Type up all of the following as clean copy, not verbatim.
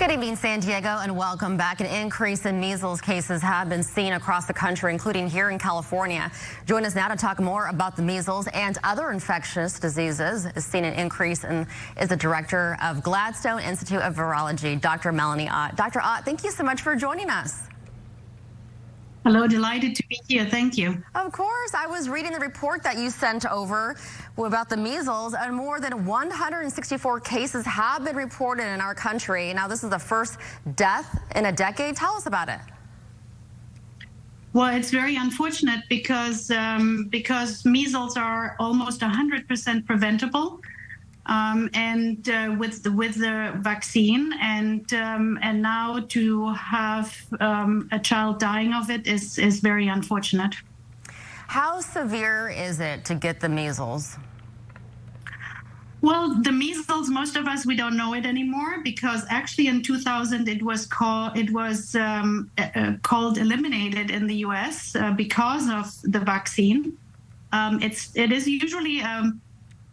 Good evening, San Diego, and welcome back. An increase in measles cases have been seen across the country, including here in California. Join us now to talk more about the measles and other infectious diseases. Is seen an increase in is the director of Gladstone Institute of Virology, Dr. Melanie Ott. Dr. Ott, thank you so much for joining us. Hello, delighted to be here. Thank you. Of course. I was reading the report that you sent over about the measles, and more than 164 cases have been reported in our country. Now, this is the first death in a decade. Tell us about it. Well, it's very unfortunate because measles are almost 100% preventable. With the vaccine, and now to have a child dying of it is very unfortunate. How severe is it to get the measles? Well, the measles, most of us, we don't know it anymore, because actually in 2000 it was called eliminated in the U.S. Because of the vaccine. It is usually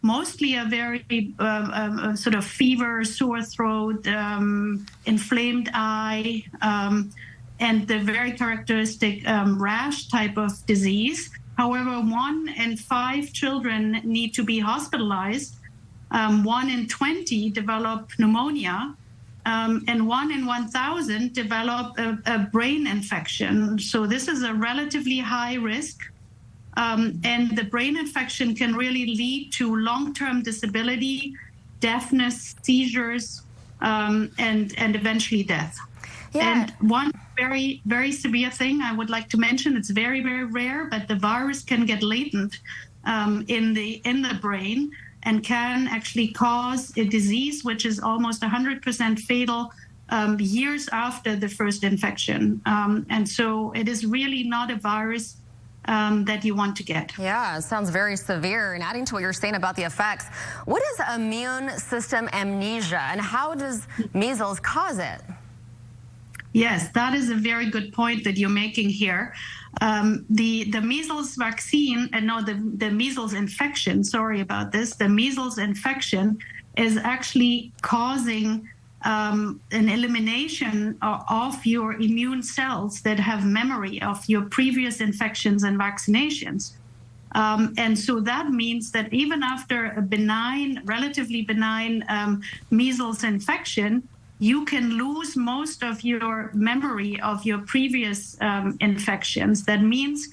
mostly a very sort of fever, sore throat, inflamed eye, and the very characteristic rash type of disease. However, 1 in 5 children need to be hospitalized. 1 in 20 develop pneumonia, and 1 in 1,000 develop a brain infection. So this is a relatively high risk. And the brain infection can really lead to long-term disability, deafness, seizures, and eventually death. Yeah. And one very, very severe thing I would like to mention, it's very, very rare, but the virus can get latent in the brain and can actually cause a disease which is almost 100% fatal years after the first infection. And so it is really not a virus that you want to get. Yeah, it sounds very severe. And adding to what you're saying about the effects, what is immune system amnesia, and how does measles cause it? Yes, that is a very good point that you're making here. The measles vaccine, the measles infection, sorry about this, the measles infection is actually causing an elimination of your immune cells that have memory of your previous infections and vaccinations. And so that means that even after a relatively benign measles infection, you can lose most of your memory of your previous infections. That means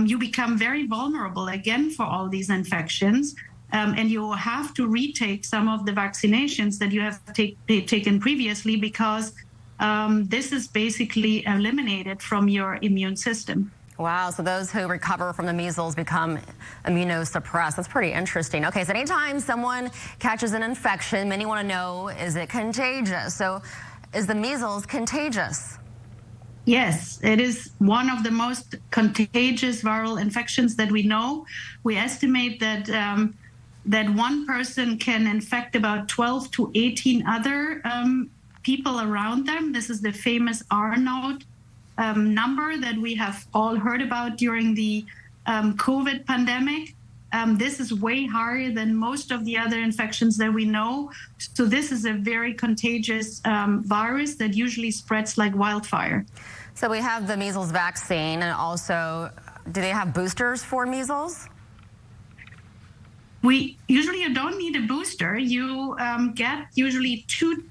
you become very vulnerable again for all these infections. And you will have to retake some of the vaccinations that you have taken previously, because this is basically eliminated from your immune system. Wow, so those who recover from the measles become immunosuppressed. That's pretty interesting. Okay, so anytime someone catches an infection, many want to know, is it contagious? So is the measles contagious? Yes, it is one of the most contagious viral infections that we know. We estimate that that one person can infect about 12 to 18 other people around them. This is the famous R0 number that we have all heard about during the COVID pandemic. This is way higher than most of the other infections that we know. So this is a very contagious virus that usually spreads like wildfire. So we have the measles vaccine, and also, do they have boosters for measles? You don't need a booster. You get usually two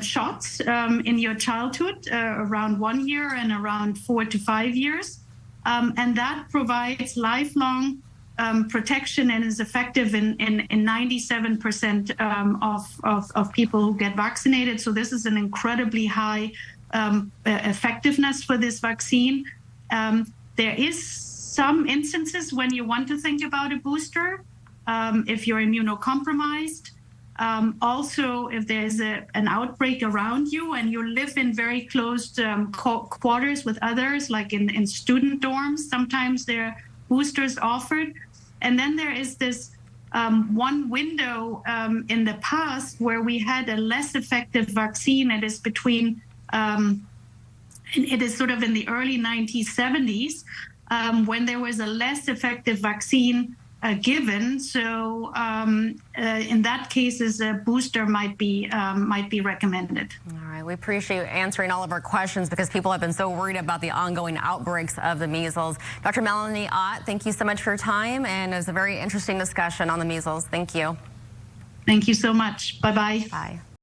shots in your childhood, around 1 year and around 4 to 5 years. And that provides lifelong protection and is effective in 97% of people who get vaccinated. So this is an incredibly high effectiveness for this vaccine. There is some instances when you want to think about a booster, if you're immunocompromised. Also, if there's an outbreak around you and you live in very closed quarters with others, like in student dorms, sometimes there are boosters offered. And then there is this one window in the past where we had a less effective vaccine. It is sort of in the early 1970s, when there was a less effective vaccine given. So in that case, a booster might be recommended. All right, we appreciate you answering all of our questions because people have been so worried about the ongoing outbreaks of the measles. Dr. Melanie Ott, thank you so much for your time, and it was a very interesting discussion on the measles. Thank you. Thank you so much. Bye-bye. Bye.